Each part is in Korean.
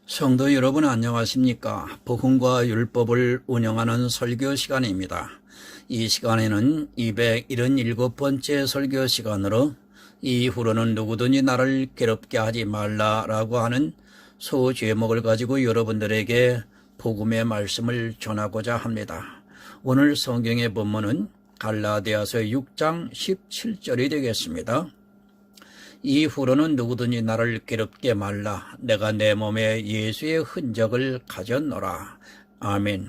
성도 여러분 안녕하십니까? 복음과 율법을 운영하는 설교 시간입니다. 이 시간에는 277번째 설교 시간으로 이후로는 누구든지 나를 괴롭게 하지 말라라고 하는 소제목을 가지고 여러분들에게 복음의 말씀을 전하고자 합니다. 오늘 성경의 본문은 갈라디아서 6장 17절이 되겠습니다. 이후로는 누구든지 나를 괴롭게 말라. 내가 내 몸에 예수의 흔적을 가졌노라. 아멘.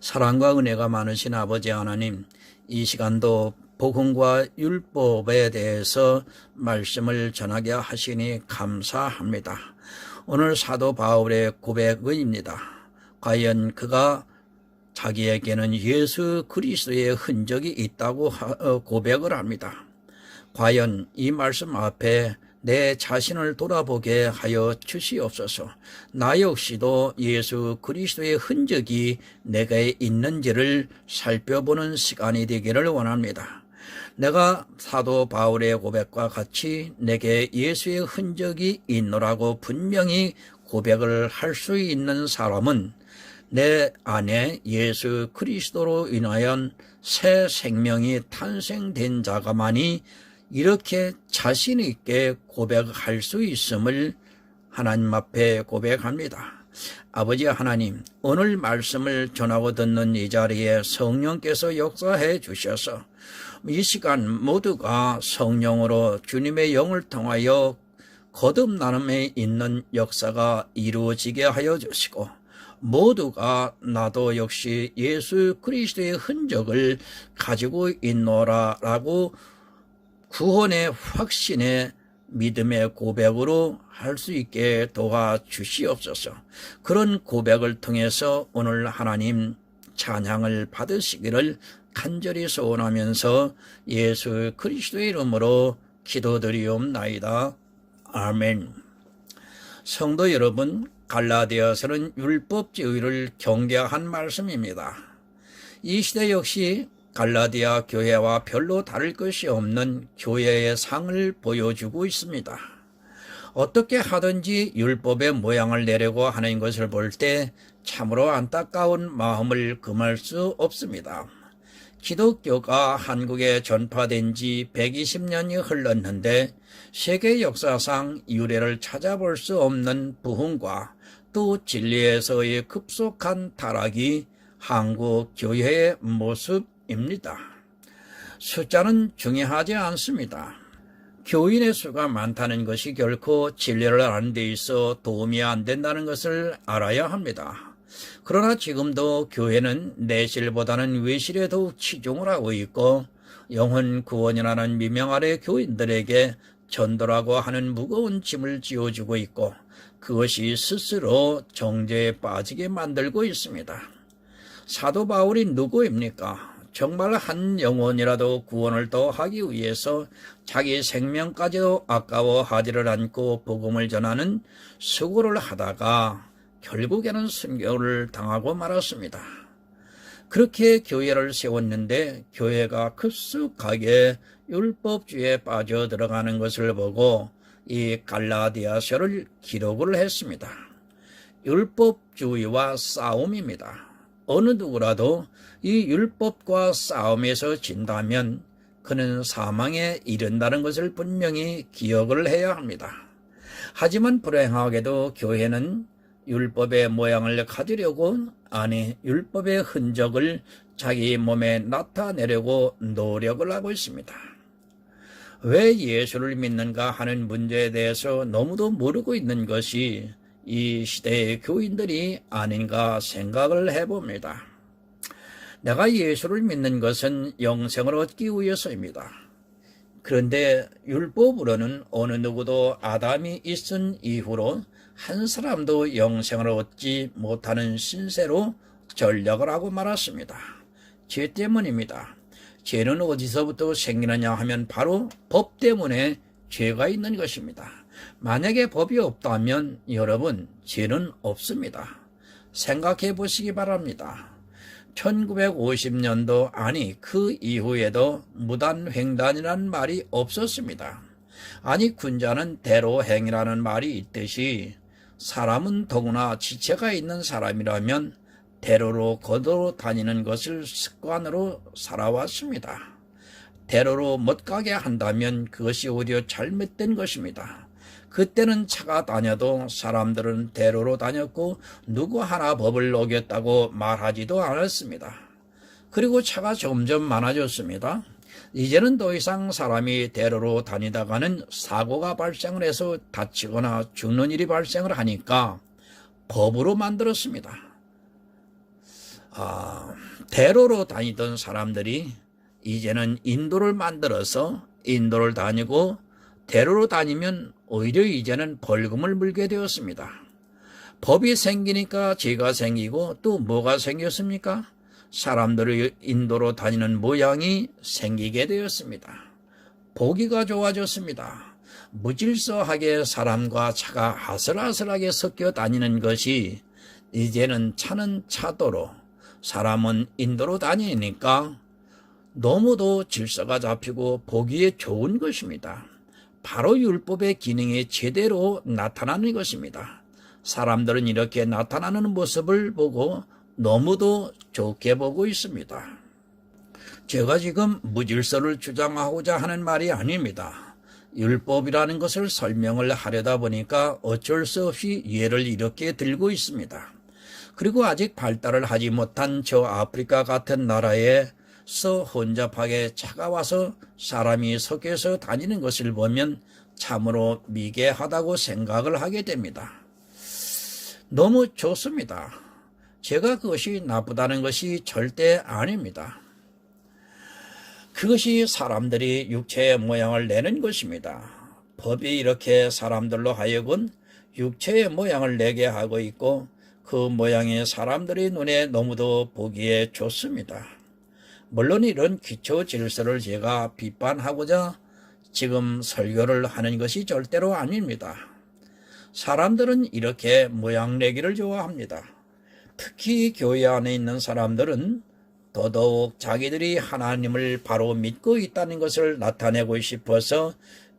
사랑과 은혜가 많으신 아버지 하나님, 이 시간도 복음과 율법에 대해서 말씀을 전하게 하시니 감사합니다. 오늘 사도 바울의 고백입니다. 과연 그가 자기에게는 예수 그리스도의 흔적이 있다고 고백을 합니다. 과연 이 말씀 앞에 내 자신을 돌아보게 하여 주시옵소서. 나 역시도 예수 그리스도의 흔적이 내게 있는지를 살펴보는 시간이 되기를 원합니다. 내가 사도 바울의 고백과 같이 내게 예수의 흔적이 있노라고 분명히 고백을 할 수 있는 사람은 내 안에 예수 그리스도로 인하여 새 생명이 탄생된 자가만이 이렇게 자신 있게 고백할 수 있음을 하나님 앞에 고백합니다. 아버지 하나님, 오늘 말씀을 전하고 듣는 이 자리에 성령께서 역사해 주셔서 이 시간 모두가 성령으로 주님의 영을 통하여 거듭남에 있는 역사가 이루어지게 하여 주시고, 모두가 나도 역시 예수 그리스도의 흔적을 가지고 있노라라고 구원의 확신의 믿음의 고백으로 할 수 있게 도와주시옵소서. 그런 고백을 통해서 오늘 하나님 찬양을 받으시기를 간절히 소원하면서 예수 그리스도의 이름으로 기도드리옵나이다. 아멘. 성도 여러분, 갈라디아서는 율법주의를 경계한 말씀입니다. 이 시대 역시 갈라디아 교회와 별로 다를 것이 없는 교회의 상을 보여주고 있습니다. 어떻게 하든지 율법의 모양을 내려고 하는 것을 볼 때 참으로 안타까운 마음을 금할 수 없습니다. 기독교가 한국에 전파된 지 120년이 흘렀는데 세계 역사상 유래를 찾아볼 수 없는 부흥과 또 진리에서의 급속한 타락이 한국 교회의 모습입니다. 숫자는 중요하지 않습니다. 교인의 수가 많다는 것이 결코 진리를 아는 데 있어 도움이 안 된다는 것을 알아야 합니다. 그러나 지금도 교회는 내실보다는 외실에 더욱 치중을 하고 있고, 영혼 구원이라는 미명 아래 교인들에게 전도라고 하는 무거운 짐을 지어주고 있고, 그것이 스스로 정죄에 빠지게 만들고 있습니다. 사도 바울이 누구입니까? 정말 한 영혼이라도 구원을 더하기 위해서 자기 생명까지도 아까워하지를 않고 복음을 전하는 수고를 하다가 결국에는 순교를 당하고 말았습니다. 그렇게 교회를 세웠는데 교회가 급속하게 율법주의에 빠져들어가는 것을 보고 이 갈라디아서를 기록을 했습니다. 율법주의와 싸움입니다. 어느 누구라도 이 율법과 싸움에서 진다면 그는 사망에 이른다는 것을 분명히 기억을 해야 합니다. 하지만 불행하게도 교회는 율법의 모양을 가지려고, 아니 율법의 흔적을 자기 몸에 나타내려고 노력을 하고 있습니다. 왜 예수를 믿는가 하는 문제에 대해서 너무도 모르고 있는 것이 이 시대의 교인들이 아닌가 생각을 해봅니다. 내가 예수를 믿는 것은 영생을 얻기 위해서입니다. 그런데 율법으로는 어느 누구도 아담이 있은 이후로 한 사람도 영생을 얻지 못하는 신세로 전략을 하고 말았습니다. 죄 때문입니다. 죄는 어디서부터 생기느냐 하면 바로 법 때문에 죄가 있는 것입니다. 만약에 법이 없다면 여러분, 죄는 없습니다. 생각해 보시기 바랍니다. 1950년도 아니 그 이후에도 무단횡단이라는 말이 없었습니다. 아니 군자는 대로행이라는 말이 있듯이 사람은 더구나 지체가 있는 사람이라면 대로로 거들어 다니는 것을 습관으로 살아왔습니다. 대로로 못 가게 한다면 그것이 오히려 잘못된 것입니다. 그때는 차가 다녀도 사람들은 대로로 다녔고 누구 하나 법을 어겼다고 말하지도 않았습니다. 그리고 차가 점점 많아졌습니다. 이제는 더 이상 사람이 대로로 다니다가는 사고가 발생을 해서 다치거나 죽는 일이 발생을 하니까 법으로 만들었습니다. 대로로 다니던 사람들이 이제는 인도를 만들어서 인도를 다니고 대로로 다니면 오히려 이제는 벌금을 물게 되었습니다. 법이 생기니까 죄가 생기고 또 뭐가 생겼습니까? 사람들이 인도로 다니는 모양이 생기게 되었습니다. 보기가 좋아졌습니다. 무질서하게 사람과 차가 아슬아슬하게 섞여 다니는 것이 이제는 차는 차도로 사람은 인도로 다니니까 너무도 질서가 잡히고 보기에 좋은 것입니다. 바로 율법의 기능이 제대로 나타나는 것입니다. 사람들은 이렇게 나타나는 모습을 보고 너무도 좋게 보고 있습니다. 제가 지금 무질서를 주장하고자 하는 말이 아닙니다. 율법이라는 것을 설명을 하려다 보니까 어쩔 수 없이 예를 이렇게 들고 있습니다. 그리고 아직 발달을 하지 못한 저 아프리카 같은 나라에서 혼잡하게 차가 와서 사람이 섞여서 다니는 것을 보면 참으로 미개하다고 생각을 하게 됩니다. 너무 좋습니다. 제가 그것이 나쁘다는 것이 절대 아닙니다. 그것이 사람들이 육체의 모양을 내는 것입니다. 법이 이렇게 사람들로 하여금 육체의 모양을 내게 하고 있고 그 모양이 사람들의 눈에 너무도 보기에 좋습니다. 물론 이런 기초 질서를 제가 비판하고자 지금 설교를 하는 것이 절대로 아닙니다. 사람들은 이렇게 모양 내기를 좋아합니다. 특히 교회 안에 있는 사람들은 더더욱 자기들이 하나님을 바로 믿고 있다는 것을 나타내고 싶어서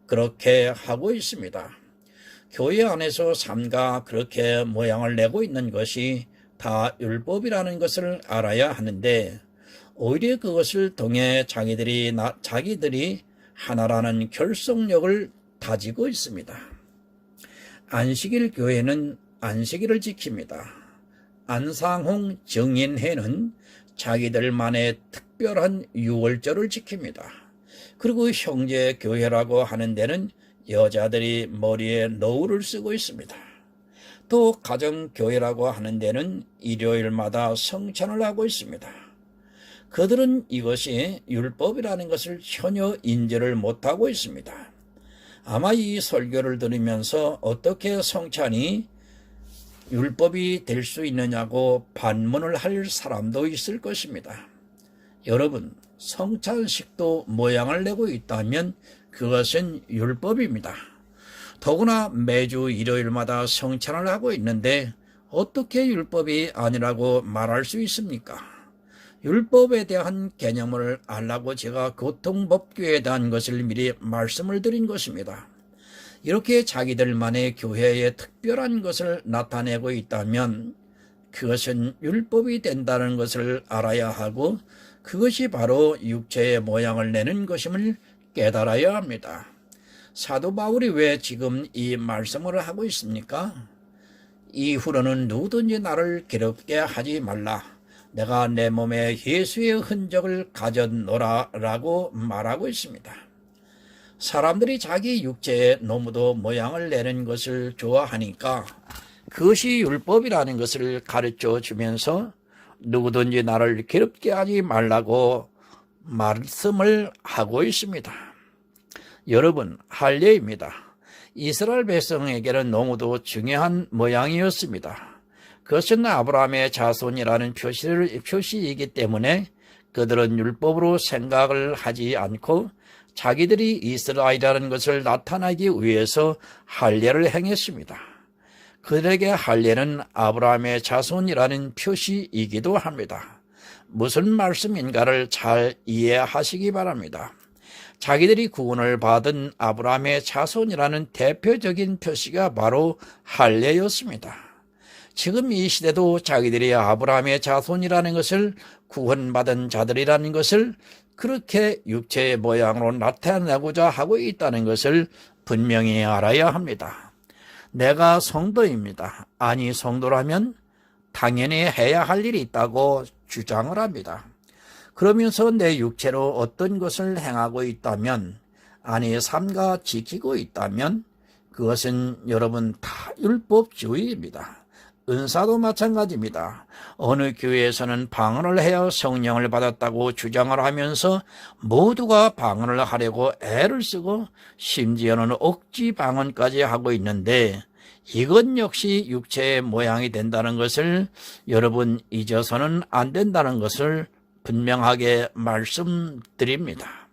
그렇게 하고 있습니다. 교회 안에서 삶과 그렇게 모양을 내고 있는 것이 다 율법이라는 것을 알아야 하는데 오히려 그것을 통해 자기들이 하나라는 결속력을 다지고 있습니다. 안식일 교회는 안식일을 지킵니다. 안상홍 정인회는 자기들만의 특별한 유월절을 지킵니다. 그리고 형제교회라고 하는 데는 여자들이 머리에 너울을 쓰고 있습니다. 또 가정교회라고 하는 데는 일요일마다 성찬을 하고 있습니다. 그들은 이것이 율법이라는 것을 전혀 인지를 못하고 있습니다. 아마 이 설교를 들으면서 어떻게 성찬이 율법이 될 수 있느냐고 반문을 할 사람도 있을 것입니다. 여러분, 성찬식도 모양을 내고 있다면 그것은 율법입니다. 더구나 매주 일요일마다 성찬을 하고 있는데 어떻게 율법이 아니라고 말할 수 있습니까? 율법에 대한 개념을 알라고 제가 교통법규에 대한 것을 미리 말씀을 드린 것입니다. 이렇게 자기들만의 교회에 특별한 것을 나타내고 있다면 그것은 율법이 된다는 것을 알아야 하고 그것이 바로 육체의 모양을 내는 것임을 깨달아야 합니다. 사도 바울이 왜 지금 이 말씀을 하고 있습니까? 이후로는 누구든지 나를 괴롭게 하지 말라. 내가 내 몸에 예수의 흔적을 가졌노라 라고 말하고 있습니다. 사람들이 자기 육체에 너무도 모양을 내는 것을 좋아하니까 그것이 율법이라는 것을 가르쳐 주면서 누구든지 나를 괴롭게 하지 말라고 말씀을 하고 있습니다. 여러분, 할례입니다. 이스라엘 백성에게는 너무도 중요한 모양이었습니다. 그것은 아브라함의 자손이라는 표시이기 때문에 그들은 율법으로 생각을 하지 않고 자기들이 이스라엘이라는 것을 나타내기 위해서 할례를 행했습니다. 그들에게 할례는 아브라함의 자손이라는 표시이기도 합니다. 무슨 말씀인가를 잘 이해하시기 바랍니다. 자기들이 구원을 받은 아브라함의 자손이라는 대표적인 표시가 바로 할례였습니다. 지금 이 시대도 자기들이 아브라함의 자손이라는 것을, 구원받은 자들이라는 것을 그렇게 육체의 모양으로 나타내고자 하고 있다는 것을 분명히 알아야 합니다. 내가 성도입니다. 아니, 성도라면 당연히 해야 할 일이 있다고 주장을 합니다. 그러면서 내 육체로 어떤 것을 행하고 있다면, 아니 삼가 지키고 있다면 그것은 여러분 다 율법주의입니다. 은사도 마찬가지입니다. 어느 교회에서는 방언을 해야 성령을 받았다고 주장을 하면서 모두가 방언을 하려고 애를 쓰고 심지어는 억지 방언까지 하고 있는데, 이건 역시 육체의 모양이 된다는 것을 여러분 잊어서는 안 된다는 것을 분명하게 말씀드립니다.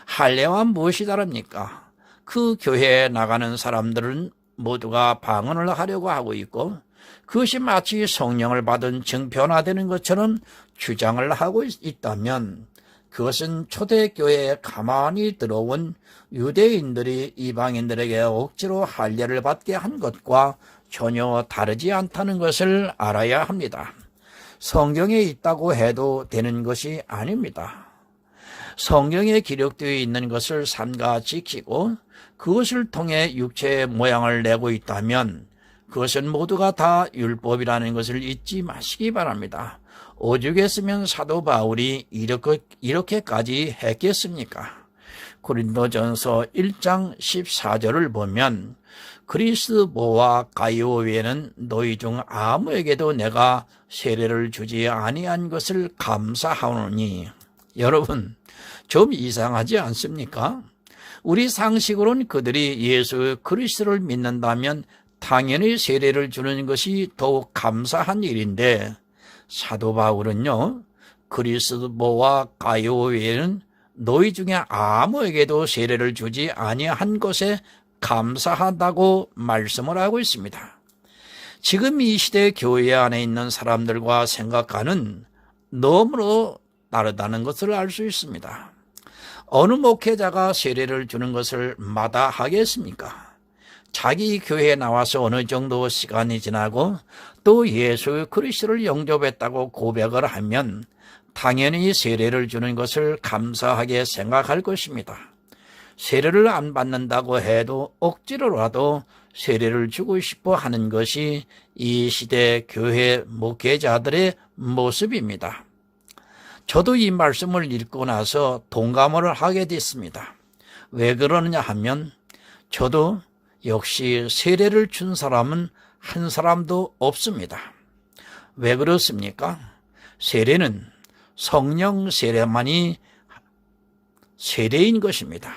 할례와 무엇이 다릅니까? 그 교회에 나가는 사람들은 모두가 방언을 하려고 하고 있고, 그것이 마치 성령을 받은 증 변화되는 것처럼 주장을 하고 있다면, 그것은 초대교회에 가만히 들어온 유대인들이 이방인들에게 억지로 할례를 받게 한 것과 전혀 다르지 않다는 것을 알아야 합니다. 성경에 있다고 해도 되는 것이 아닙니다. 성경에 기록되어 있는 것을 삼가 지키고 그것을 통해 육체의 모양을 내고 있다면 그것은 모두가 다 율법이라는 것을 잊지 마시기 바랍니다. 오죽했으면 사도 바울이 이렇게까지 했겠습니까? 고린도전서 1장 14절을 보면 그리스도와 가이오 외에는 너희 중 아무에게도 내가 세례를 주지 아니한 것을 감사하노니. 여러분, 좀 이상하지 않습니까? 우리 상식으로는 그들이 예수 그리스도를 믿는다면 당연히 세례를 주는 것이 더욱 감사한 일인데, 사도 바울은요, 그리스도와 가이오 외에는 너희 중에 아무에게도 세례를 주지 아니한 것에 감사하다고 말씀을 하고 있습니다. 지금 이 시대 교회 안에 있는 사람들과 생각하는 너무나 다르다는 것을 알 수 있습니다. 어느 목회자가 세례를 주는 것을 마다하겠습니까? 자기 교회에 나와서 어느 정도 시간이 지나고 또 예수 그리스도를 영접했다고 고백을 하면 당연히 세례를 주는 것을 감사하게 생각할 것입니다. 세례를 안 받는다고 해도 억지로라도 세례를 주고 싶어 하는 것이 이 시대 교회 목회자들의 모습입니다. 저도 이 말씀을 읽고 나서 동감을 하게 됐습니다. 왜 그러느냐 하면 저도 역시 세례를 준 사람은 한 사람도 없습니다. 왜 그렇습니까? 세례는 성령 세례만이 세례인 것입니다.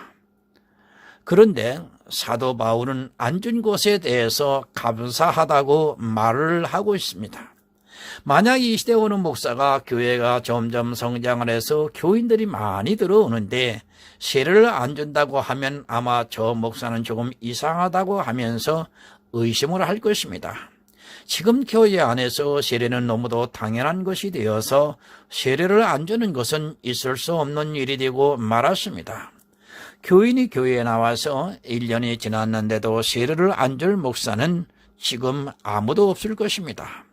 그런데 사도 바울은 안 준 것에 대해서 감사하다고 말을 하고 있습니다. 만약 이 시대 오는 목사가 교회가 점점 성장을 해서 교인들이 많이 들어오는데 세례를 안 준다고 하면 아마 저 목사는 조금 이상하다고 하면서 의심을 할 것입니다. 지금 교회 안에서 세례는 너무도 당연한 것이 되어서 세례를 안 주는 것은 있을 수 없는 일이 되고 말았습니다. 교인이 교회에 나와서 1년이 지났는데도 세례를 안 줄 목사는 지금 아무도 없을 것입니다.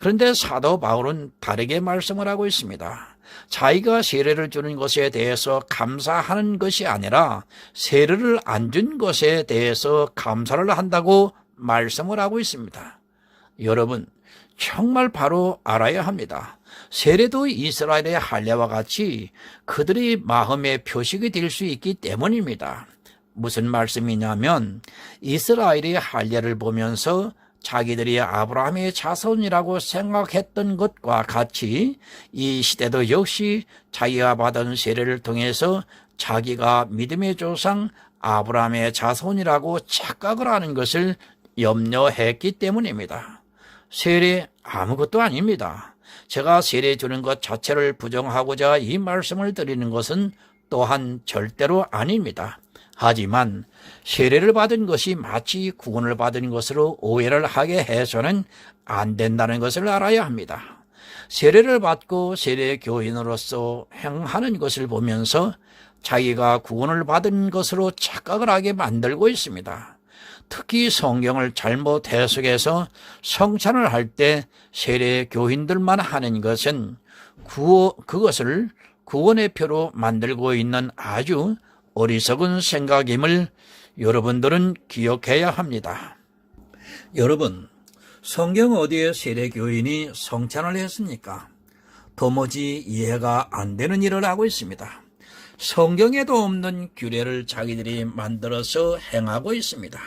그런데 사도 바울은 다르게 말씀을 하고 있습니다. 자기가 세례를 주는 것에 대해서 감사하는 것이 아니라 세례를 안 준 것에 대해서 감사를 한다고 말씀을 하고 있습니다. 여러분, 정말 바로 알아야 합니다. 세례도 이스라엘의 할례와 같이 그들의 마음의 표식이 될 수 있기 때문입니다. 무슨 말씀이냐면 이스라엘의 할례를 보면서 자기들이 아브라함의 자손이라고 생각했던 것과 같이 이 시대도 역시 자기가 받은 세례를 통해서 자기가 믿음의 조상 아브라함의 자손이라고 착각을 하는 것을 염려했기 때문입니다. 세례 아무것도 아닙니다. 제가 세례 주는 것 자체를 부정하고자 이 말씀을 드리는 것은 또한 절대로 아닙니다. 하지만 세례를 받은 것이 마치 구원을 받은 것으로 오해를 하게 해서는 안 된다는 것을 알아야 합니다. 세례를 받고 세례 교인으로서 행하는 것을 보면서 자기가 구원을 받은 것으로 착각을 하게 만들고 있습니다. 특히 성경을 잘못 해석해서 성찬을 할 때 세례 교인들만 하는 것은 그것을 구원의 표로 만들고 있는 아주 어리석은 생각임을 여러분들은 기억해야 합니다. 여러분, 성경 어디에 세례 교인이 성찬을 했습니까? 도무지 이해가 안 되는 일을 하고 있습니다. 성경에도 없는 규례를 자기들이 만들어서 행하고 있습니다.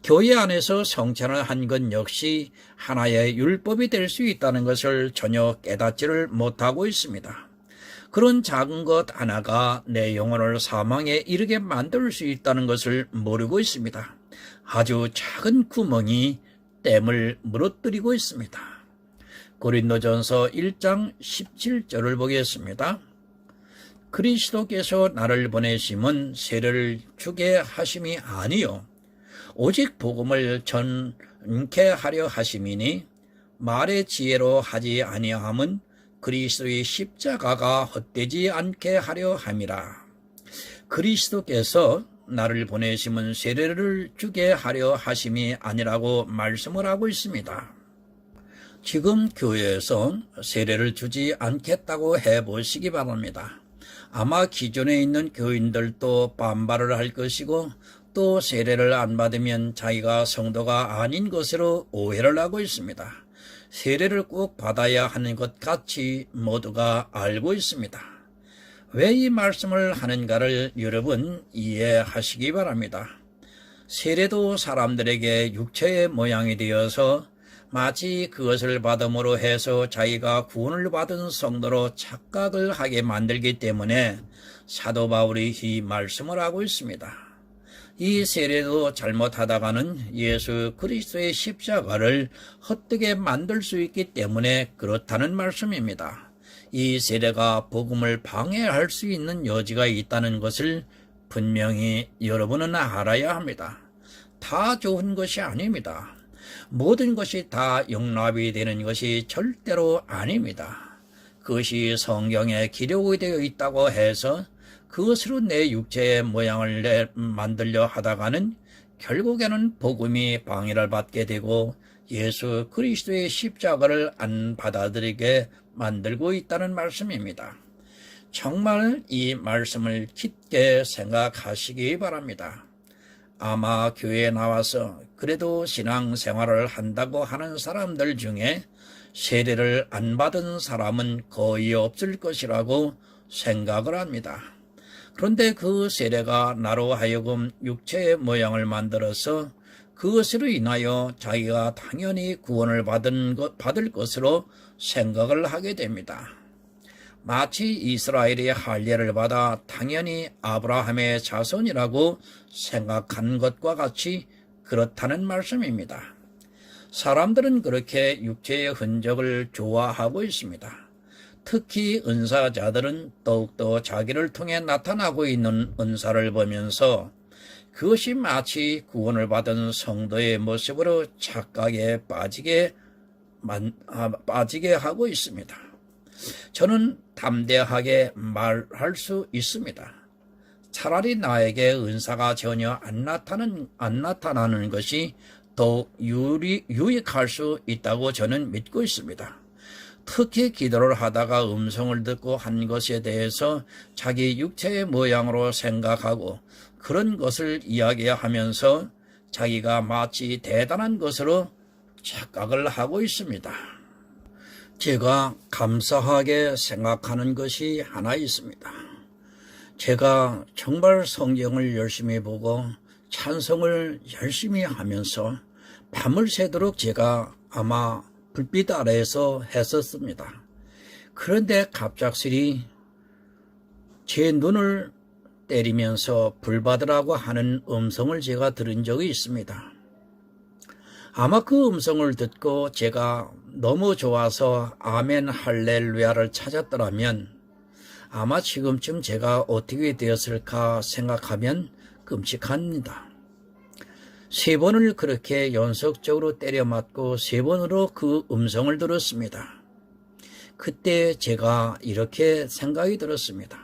교회 안에서 성찬을 한 것 역시 하나의 율법이 될 수 있다는 것을 전혀 깨닫지를 못하고 있습니다. 그런 작은 것 하나가 내 영혼을 사망에 이르게 만들 수 있다는 것을 모르고 있습니다. 아주 작은 구멍이 댐을 무너뜨리고 있습니다. 고린도전서 1장 17절을 보겠습니다. 그리스도께서 나를 보내심은 세례를 주게 하심이 아니요 오직 복음을 전케 하려 하심이니 말의 지혜로 하지 아니함은 그리스도의 십자가가 헛되지 않게 하려 함이라. 그리스도께서 나를 보내심은 세례를 주게 하려 하심이 아니라고 말씀을 하고 있습니다. 지금 교회에서 세례를 주지 않겠다고 해보시기 바랍니다. 아마 기존에 있는 교인들도 반발을 할 것이고 또 세례를 안 받으면 자기가 성도가 아닌 것으로 오해를 하고 있습니다. 세례를 꼭 받아야 하는 것 같이 모두가 알고 있습니다. 왜 이 말씀을 하는가를 여러분 이해하시기 바랍니다. 세례도 사람들에게 육체의 모양이 되어서 마치 그것을 받음으로 해서 자기가 구원을 받은 성도로 착각을 하게 만들기 때문에 사도 바울이 이 말씀을 하고 있습니다. 이 세례도 잘못하다가는 예수 그리스도의 십자가를 헛되게 만들 수 있기 때문에 그렇다는 말씀입니다. 이 세례가 복음을 방해할 수 있는 여지가 있다는 것을 분명히 여러분은 알아야 합니다. 다 좋은 것이 아닙니다. 모든 것이 다 용납이 되는 것이 절대로 아닙니다. 그것이 성경에 기록이 되어 있다고 해서 그것으로 내 육체의 모양을 만들려 하다가는 결국에는 복음이 방해를 받게 되고 예수 그리스도의 십자가를 안 받아들이게 만들고 있다는 말씀입니다. 정말 이 말씀을 깊게 생각하시기 바랍니다. 아마 교회에 나와서 그래도 신앙생활을 한다고 하는 사람들 중에 세례를 안 받은 사람은 거의 없을 것이라고 생각을 합니다. 그런데 그 세례가 나로 하여금 육체의 모양을 만들어서 그것으로 인하여 자기가 당연히 구원을 받을 것으로 생각을 하게 됩니다. 마치 이스라엘이 할례를 받아 당연히 아브라함의 자손이라고 생각한 것과 같이 그렇다는 말씀입니다. 사람들은 그렇게 육체의 흔적을 좋아하고 있습니다. 특히 은사자들은 더욱더 자기를 통해 나타나고 있는 은사를 보면서 그것이 마치 구원을 받은 성도의 모습으로 착각에 빠지게 하고 있습니다. 저는 담대하게 말할 수 있습니다. 차라리 나에게 은사가 전혀 안 나타나는 것이 더욱 유익할 수 있다고 저는 믿고 있습니다. 특히 기도를 하다가 음성을 듣고 한 것에 대해서 자기 육체의 모양으로 생각하고 그런 것을 이야기하면서 자기가 마치 대단한 것으로 착각을 하고 있습니다. 제가 감사하게 생각하는 것이 하나 있습니다. 제가 정말 성경을 열심히 보고 찬송을 열심히 하면서 밤을 새도록 제가 아마 불빛 아래에서 했었습니다. 그런데 갑작스레 제 눈을 때리면서 불 받으라고 하는 음성을 제가 들은 적이 있습니다. 아마 그 음성을 듣고 제가 너무 좋아서 아멘 할렐루야를 찾았더라면 아마 지금쯤 제가 어떻게 되었을까 생각하면 끔찍합니다. 3번을 그렇게 연속적으로 때려 맞고 3번으로 그 음성을 들었습니다. 그때 제가 이렇게 생각이 들었습니다.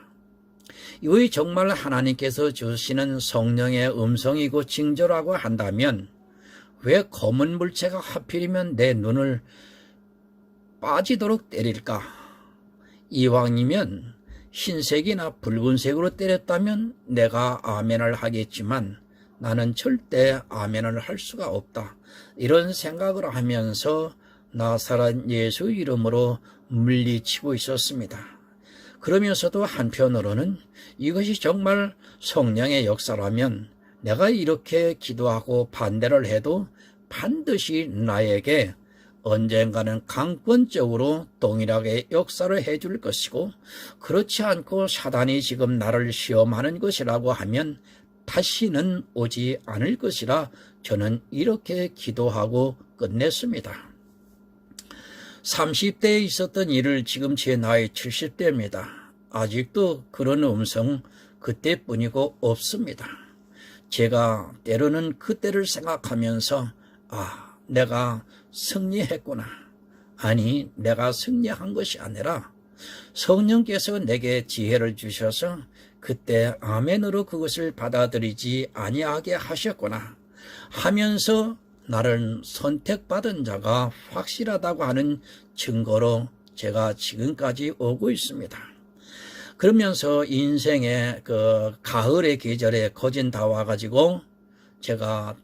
이것이 정말 하나님께서 주시는 성령의 음성이고 징조라고 한다면 왜 검은 물체가 하필이면 내 눈을 빠지도록 때릴까? 이왕이면 흰색이나 붉은색으로 때렸다면 내가 아멘을 하겠지만 나는 절대 아멘을 할 수가 없다. 이런 생각을 하면서 나사렛 예수 이름으로 물리치고 있었습니다. 그러면서도 한편으로는 이것이 정말 성령의 역사라면 내가 이렇게 기도하고 반대를 해도 반드시 나에게 언젠가는 강권적으로 동일하게 역사를 해줄 것이고, 그렇지 않고 사단이 지금 나를 시험하는 것이라고 하면 다시는 오지 않을 것이라 저는 이렇게 기도하고 끝냈습니다. 30대에 있었던 일을 지금 제 나이 70대입니다. 아직도 그런 음성 그때뿐이고 없습니다. 제가 때로는 그때를 생각하면서 내가 승리했구나. 아니, 내가 승리한 것이 아니라 성령께서 내게 지혜를 주셔서 그때 아멘으로 그것을 받아들이지 아니하게 하셨구나 하면서 나를 선택받은 자가 확실하다고 하는 증거로 제가 지금까지 오고 있습니다. 그러면서 인생의 그 가을의 계절에 거진 다 와가지고 제가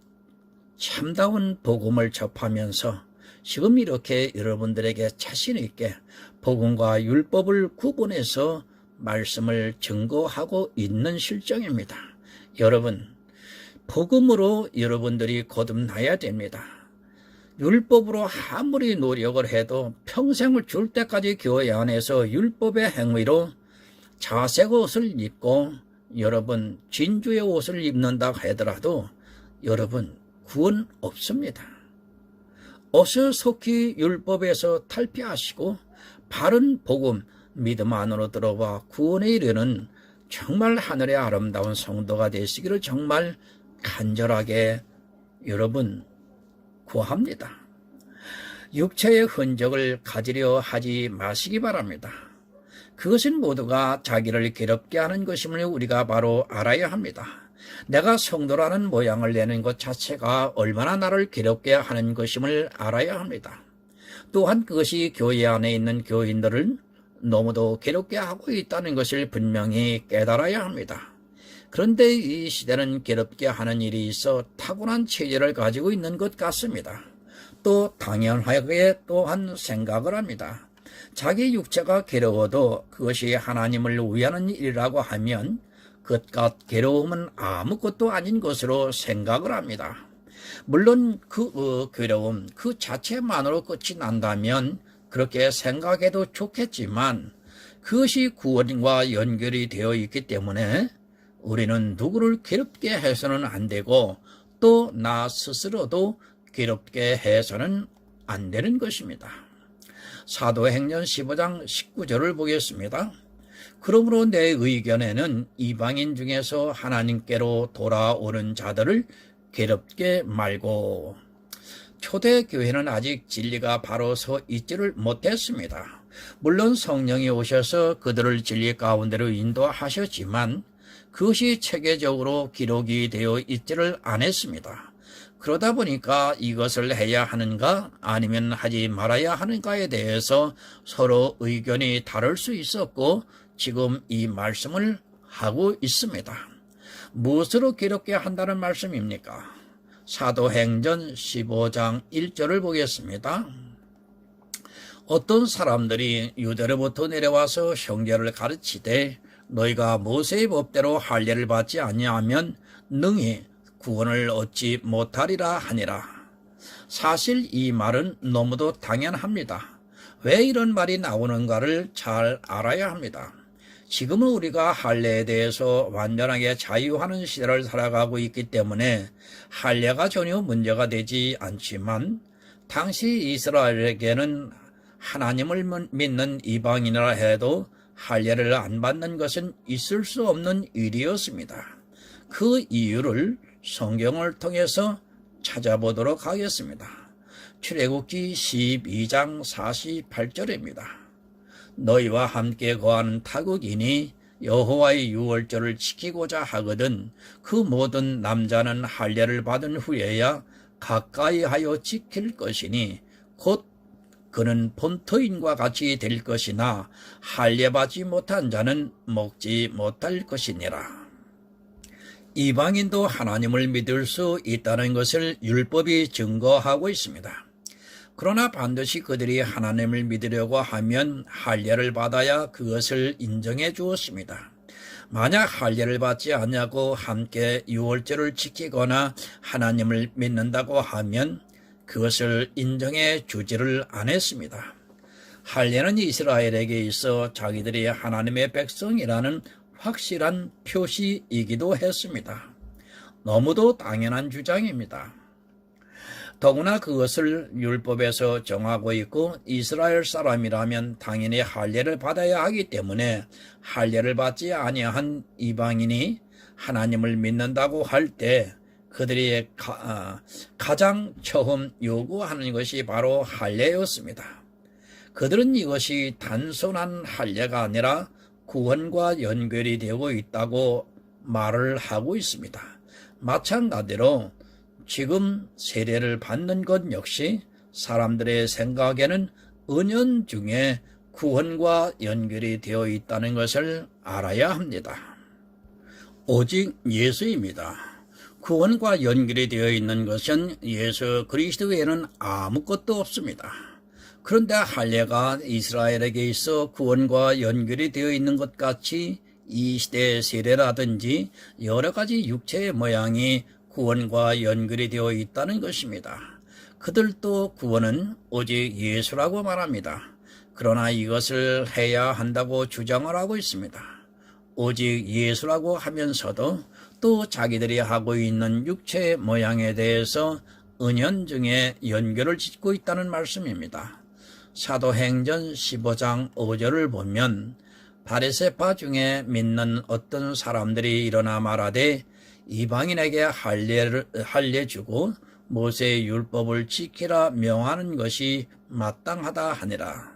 참다운 복음을 접하면서 지금 이렇게 여러분들에게 자신 있게 복음과 율법을 구분해서 말씀을 증거하고 있는 실정입니다. 여러분, 복음으로 여러분들이 거듭나야 됩니다. 율법으로 아무리 노력을 해도 평생을 줄 때까지 교회 안에서 율법의 행위로 자색 옷을 입고 여러분 진주의 옷을 입는다 하더라도 여러분 구원 없습니다. 어서 속히 율법에서 탈피하시고 바른 복음 믿음 안으로 들어와 구원에 이르는 정말 하늘의 아름다운 성도가 되시기를 정말 간절하게 여러분 구합니다. 육체의 흔적을 가지려 하지 마시기 바랍니다. 그것은 모두가 자기를 괴롭게 하는 것임을 우리가 바로 알아야 합니다. 내가 성도라는 모양을 내는 것 자체가 얼마나 나를 괴롭게 하는 것임을 알아야 합니다. 또한 그것이 교회 안에 있는 교인들을 너무도 괴롭게 하고 있다는 것을 분명히 깨달아야 합니다. 그런데 이 시대는 괴롭게 하는 일이 있어 타고난 체질을 가지고 있는 것 같습니다. 또 당연하게 또한 생각을 합니다. 자기 육체가 괴로워도 그것이 하나님을 위하는 일이라고 하면 그깟 괴로움은 아무것도 아닌 것으로 생각을 합니다. 물론 그 괴로움 그 자체만으로 끝이 난다면 그렇게 생각해도 좋겠지만 그것이 구원과 연결이 되어 있기 때문에 우리는 누구를 괴롭게 해서는 안 되고 또 나 스스로도 괴롭게 해서는 안 되는 것입니다. 사도행전 15장 19절을 보겠습니다. 그러므로 내 의견에는 이방인 중에서 하나님께로 돌아오는 자들을 괴롭게 말고. 초대교회는 아직 진리가 바로 서 있지를 못했습니다. 물론 성령이 오셔서 그들을 진리 가운데로 인도하셨지만 그것이 체계적으로 기록이 되어 있지를 않았습니다. 그러다 보니까 이것을 해야 하는가 아니면 하지 말아야 하는가에 대해서 서로 의견이 다를 수 있었고 지금 이 말씀을 하고 있습니다. 무엇으로 괴롭게 한다는 말씀입니까? 사도행전 15장 1절을 보겠습니다. 어떤 사람들이 유대로부터 내려와서 형제를 가르치되 너희가 모세의 법대로 할례를 받지 아니하면 능히 구원을 얻지 못하리라 하니라. 사실 이 말은 너무도 당연합니다. 왜 이런 말이 나오는가를 잘 알아야 합니다. 지금은 우리가 할례에 대해서 완전하게 자유하는 시대를 살아가고 있기 때문에 할례가 전혀 문제가 되지 않지만 당시 이스라엘에게는 하나님을 믿는 이방인이라 해도 할례를 안 받는 것은 있을 수 없는 일이었습니다. 그 이유를 성경을 통해서 찾아보도록 하겠습니다. 출애굽기 12장 48절입니다. 너희와 함께 거하는 타국인이 여호와의 유월절을 지키고자 하거든 그 모든 남자는 할례를 받은 후에야 가까이 하여 지킬 것이니 곧 그는 본토인과 같이 될 것이나 할례받지 못한 자는 먹지 못할 것이니라. 이방인도 하나님을 믿을 수 있다는 것을 율법이 증거하고 있습니다. 그러나 반드시 그들이 하나님을 믿으려고 하면 할례를 받아야 그것을 인정해 주었습니다. 만약 할례를 받지 않냐고 함께 유월절을 지키거나 하나님을 믿는다고 하면 그것을 인정해 주지를 않았습니다. 할례는 이스라엘에게 있어 자기들이 하나님의 백성이라는 확실한 표시이기도 했습니다. 너무도 당연한 주장입니다. 더구나 그것을 율법에서 정하고 있고 이스라엘 사람이라면 당연히 할례를 받아야 하기 때문에 할례를 받지 아니한 이방인이 하나님을 믿는다고 할 때 그들이 가장 처음 요구하는 것이 바로 할례였습니다. 그들은 이것이 단순한 할례가 아니라 구원과 연결이 되고 있다고 말을 하고 있습니다. 마찬가지로 지금 세례를 받는 것 역시 사람들의 생각에는 은연중에 구원과 연결이 되어 있다는 것을 알아야 합니다. 오직 예수입니다. 구원과 연결이 되어 있는 것은 예수 그리스도에는 아무것도 없습니다. 그런데 할례가 이스라엘에게 있어 구원과 연결이 되어 있는 것 같이 이 시대의 세례라든지 여러 가지 육체의 모양이 구원과 연결이 되어 있다는 것입니다. 그들도 구원은 오직 예수라고 말합니다. 그러나 이것을 해야 한다고 주장을 하고 있습니다. 오직 예수라고 하면서도 또 자기들이 하고 있는 육체의 모양에 대해서 은연중에 연결을 짓고 있다는 말씀입니다. 사도행전 15장 5절을 보면 바리새파 중에 믿는 어떤 사람들이 일어나 말하되 이방인에게 할례 주고 모세의 율법을 지키라 명하는 것이 마땅하다 하니라.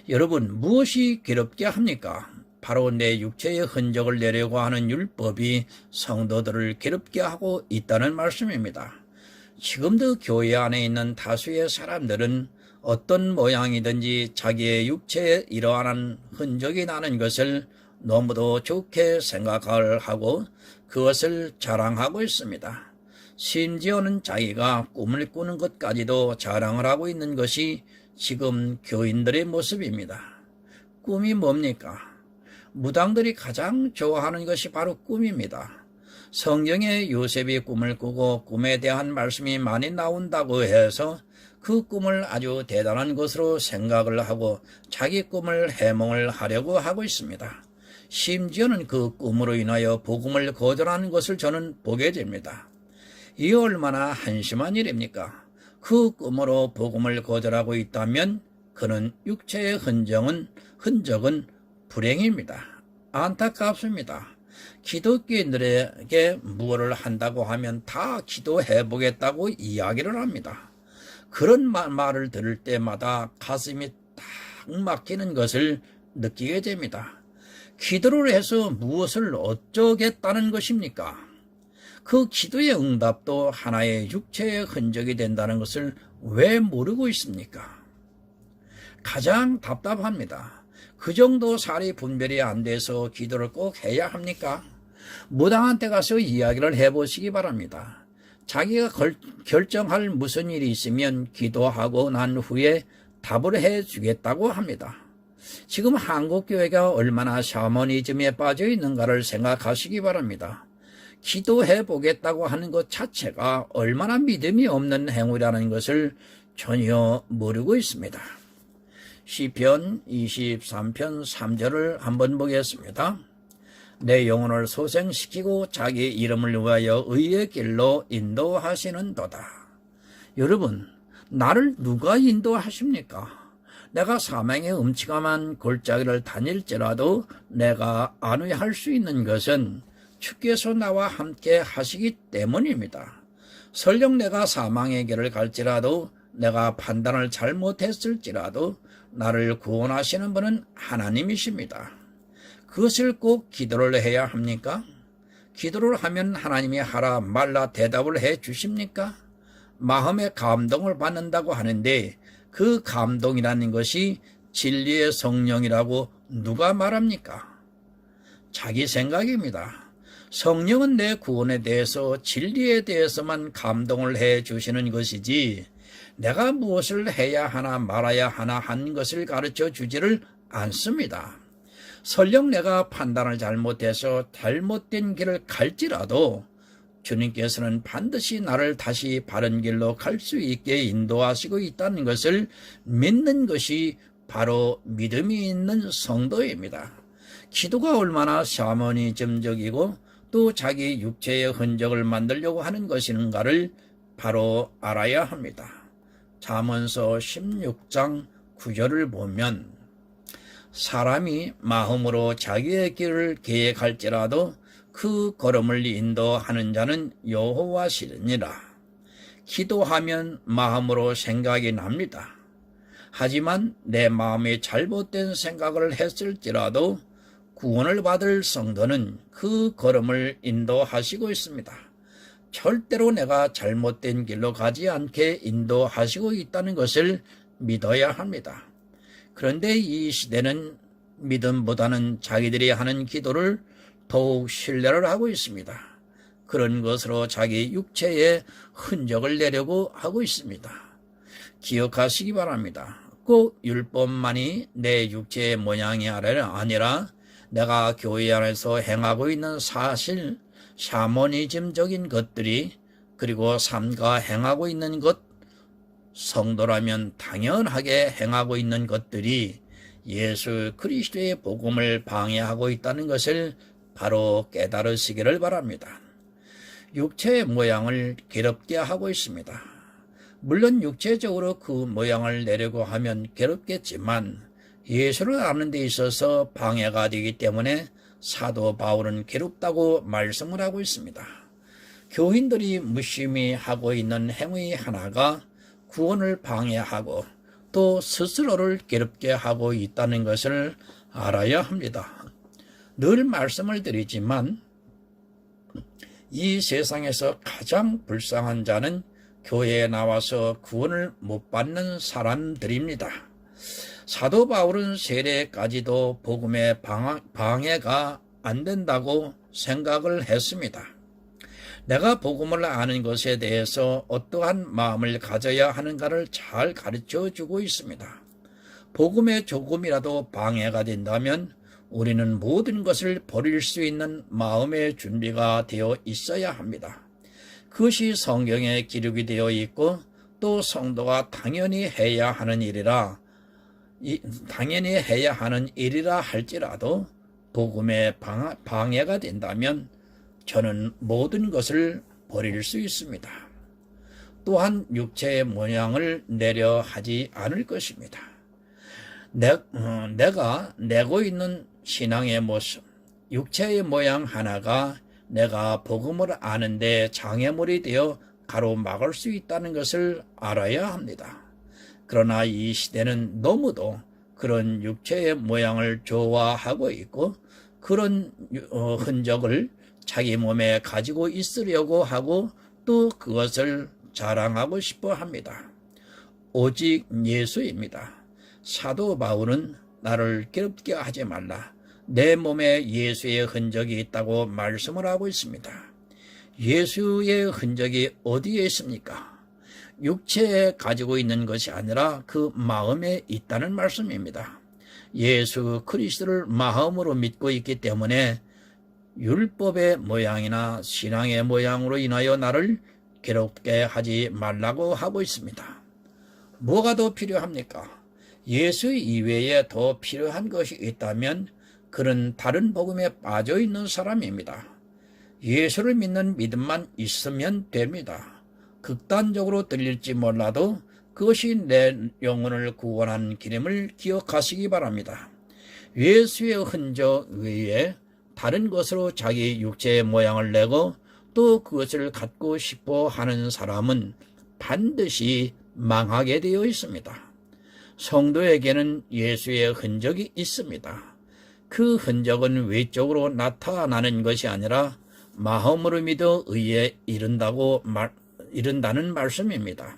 여러분, 무엇이 괴롭게 합니까? 바로 내 육체의 흔적을 내려고 하는 율법이 성도들을 괴롭게 하고 있다는 말씀입니다. 지금도 교회 안에 있는 다수의 사람들은 어떤 모양이든지 자기의 육체에 이러한 흔적이 나는 것을 너무도 좋게 생각을 하고 그것을 자랑하고 있습니다. 심지어는 자기가 꿈을 꾸는 것까지도 자랑을 하고 있는 것이 지금 교인들의 모습입니다. 꿈이 뭡니까? 무당들이 가장 좋아하는 것이 바로 꿈입니다. 성경에 요셉이 꿈을 꾸고 꿈에 대한 말씀이 많이 나온다고 해서 그 꿈을 아주 대단한 것으로 생각을 하고 자기 꿈을 해몽을 하려고 하고 있습니다. 심지어는 그 꿈으로 인하여 복음을 거절하는 것을 저는 보게 됩니다. 이 얼마나 한심한 일입니까? 그 꿈으로 복음을 거절하고 있다면 그는 육체의 흔적은 불행입니다. 안타깝습니다. 기독교인들에게 무엇을 한다고 하면 다 기도해보겠다고 이야기를 합니다. 그런 말을 들을 때마다 가슴이 딱 막히는 것을 느끼게 됩니다. 기도를 해서 무엇을 어쩌겠다는 것입니까? 그 기도의 응답도 하나의 육체의 흔적이 된다는 것을 왜 모르고 있습니까? 가장 답답합니다. 그 정도 살이 분별이 안 돼서 기도를 꼭 해야 합니까? 무당한테 가서 이야기를 해보시기 바랍니다. 자기가 결정할 무슨 일이 있으면 기도하고 난 후에 답을 해주겠다고 합니다. 지금 한국교회가 얼마나 샤머니즘에 빠져 있는가를 생각하시기 바랍니다. 기도해 보겠다고 하는 것 자체가 얼마나 믿음이 없는 행위라는 것을 전혀 모르고 있습니다. 시편 23편 3절을 한번 보겠습니다. 내 영혼을 소생시키고 자기 이름을 위하여 의의 길로 인도하시는도다. 여러분, 나를 누가 인도하십니까? 내가 사망의 음침한 골짜기를 다닐지라도 내가 안위할 수 있는 것은 주께서 나와 함께 하시기 때문입니다. 설령 내가 사망의 길을 갈지라도 내가 판단을 잘못했을지라도 나를 구원하시는 분은 하나님이십니다. 그것을 꼭 기도를 해야 합니까? 기도를 하면 하나님이 하라 말라 대답을 해 주십니까? 마음의 감동을 받는다고 하는데 그 감동이라는 것이 진리의 성령이라고 누가 말합니까? 자기 생각입니다. 성령은 내 구원에 대해서 진리에 대해서만 감동을 해 주시는 것이지 내가 무엇을 해야 하나 말아야 하나 한 것을 가르쳐 주지를 않습니다. 설령 내가 판단을 잘못해서 잘못된 길을 갈지라도 주님께서는 반드시 나를 다시 바른 길로 갈 수 있게 인도하시고 있다는 것을 믿는 것이 바로 믿음이 있는 성도입니다. 기도가 얼마나 샤머니즘적이고 또 자기 육체의 흔적을 만들려고 하는 것인가를 바로 알아야 합니다. 잠언서 16장 9절을 보면 사람이 마음으로 자기의 길을 계획할지라도 그 걸음을 인도하는 자는 여호와시니라. 기도하면 마음으로 생각이 납니다. 하지만 내 마음에 잘못된 생각을 했을지라도 구원을 받을 성도는 그 걸음을 인도하시고 있습니다. 절대로 내가 잘못된 길로 가지 않게 인도하시고 있다는 것을 믿어야 합니다. 그런데 이 시대는 믿음보다는 자기들이 하는 기도를 더욱 신뢰를 하고 있습니다. 그런 것으로 자기 육체에 흔적을 내려고 하고 있습니다. 기억하시기 바랍니다. 꼭 율법만이 내 육체의 모양이 아니라 내가 교회 안에서 행하고 있는 사실, 샤머니즘적인 것들이 그리고 삶과 행하고 있는 것, 성도라면 당연하게 행하고 있는 것들이 예수 그리스도의 복음을 방해하고 있다는 것을 바로 깨달으시기를 바랍니다. 육체의 모양을 괴롭게 하고 있습니다. 물론 육체적으로 그 모양을 내려고 하면 괴롭겠지만 예수를 아는 데 있어서 방해가 되기 때문에 사도 바울은 괴롭다고 말씀을 하고 있습니다. 교인들이 무심히 하고 있는 행위 하나가 구원을 방해하고 또 스스로를 괴롭게 하고 있다는 것을 알아야 합니다. 늘 말씀을 드리지만 이 세상에서 가장 불쌍한 자는 교회에 나와서 구원을 못 받는 사람들입니다. 사도 바울은 세례까지도 복음의 방해가 안 된다고 생각을 했습니다. 내가 복음을 아는 것에 대해서 어떠한 마음을 가져야 하는가를 잘 가르쳐 주고 있습니다. 복음에 조금이라도 방해가 된다면 우리는 모든 것을 버릴 수 있는 마음의 준비가 되어 있어야 합니다. 그것이 성경에 기록이 되어 있고 또 성도가 당연히 해야 하는 일이라 할지라도 복음에 방해가 된다면 저는 모든 것을 버릴 수 있습니다. 또한 육체의 모양을 내려 하지 않을 것입니다. 내가 내고 있는 신앙의 모습, 육체의 모양 하나가 내가 복음을 아는데 장애물이 되어 가로막을 수 있다는 것을 알아야 합니다. 그러나 이 시대는 너무도 그런 육체의 모양을 좋아하고 있고 그런 흔적을 자기 몸에 가지고 있으려고 하고 또 그것을 자랑하고 싶어 합니다. 오직 예수입니다. 사도 바울은 나를 괴롭게 하지 말라. 내 몸에 예수의 흔적이 있다고 말씀을 하고 있습니다. 예수의 흔적이 어디에 있습니까? 육체에 가지고 있는 것이 아니라 그 마음에 있다는 말씀입니다. 예수 그리스도를 마음으로 믿고 있기 때문에 율법의 모양이나 신앙의 모양으로 인하여 나를 괴롭게 하지 말라고 하고 있습니다. 뭐가 더 필요합니까? 예수 이외에 더 필요한 것이 있다면 그는 다른 복음에 빠져 있는 사람입니다. 예수를 믿는 믿음만 있으면 됩니다. 극단적으로 들릴지 몰라도 그것이 내 영혼을 구원한 길임을 기억하시기 바랍니다. 예수의 흔적 외에 다른 것으로 자기 육체의 모양을 내고 또 그것을 갖고 싶어 하는 사람은 반드시 망하게 되어 있습니다. 성도에게는 예수의 흔적이 있습니다. 그 흔적은 외적으로 나타나는 것이 아니라 마음으로 믿어 의에 이른다는 말씀입니다.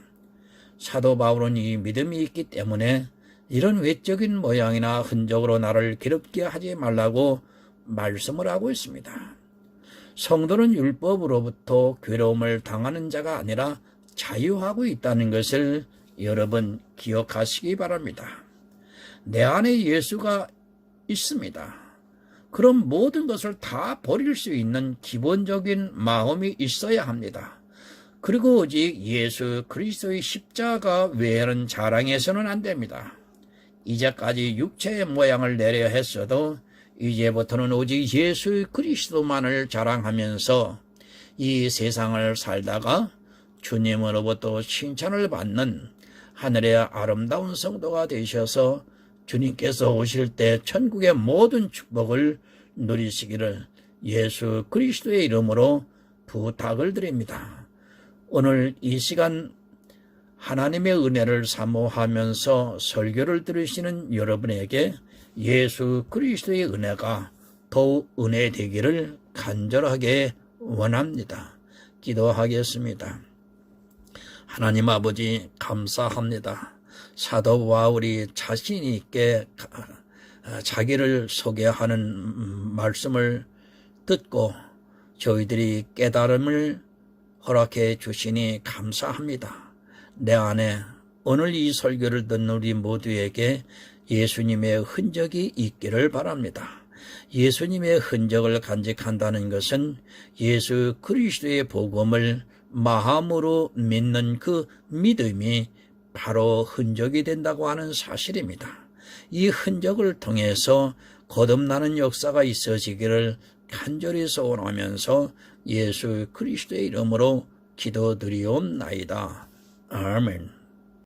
사도 바울은 이 믿음이 있기 때문에 이런 외적인 모양이나 흔적으로 나를 괴롭게 하지 말라고 말씀을 하고 있습니다. 성도는 율법으로부터 괴로움을 당하는 자가 아니라 자유하고 있다는 것을 여러분 기억하시기 바랍니다. 내 안에 예수가 있습니다. 그럼 모든 것을 다 버릴 수 있는 기본적인 마음이 있어야 합니다. 그리고 오직 예수 그리스도의 십자가 외에는 자랑해서는 안 됩니다. 이제까지 육체의 모양을 내려 했어도 이제부터는 오직 예수 그리스도만을 자랑하면서 이 세상을 살다가 주님으로부터 칭찬을 받는 하늘의 아름다운 성도가 되셔서 주님께서 오실 때 천국의 모든 축복을 누리시기를 예수 그리스도의 이름으로 부탁을 드립니다. 오늘 이 시간 하나님의 은혜를 사모하면서 설교를 들으시는 여러분에게 예수 그리스도의 은혜가 더욱 은혜되기를 간절하게 원합니다. 기도하겠습니다. 하나님 아버지 감사합니다. 사도 바울이 자신 있게 자기를 소개하는 말씀을 듣고 저희들이 깨달음을 허락해 주시니 감사합니다. 내 안에 오늘 이 설교를 듣는 우리 모두에게 예수님의 흔적이 있기를 바랍니다. 예수님의 흔적을 간직한다는 것은 예수 그리스도의 복음을 마음으로 믿는 그 믿음이 바로 흔적이 된다고 하는 사실입니다. 이 흔적을 통해서 거듭나는 역사가 있어지기를 간절히 소원하면서 예수 그리스도의 이름으로 기도드리옵나이다. 아멘.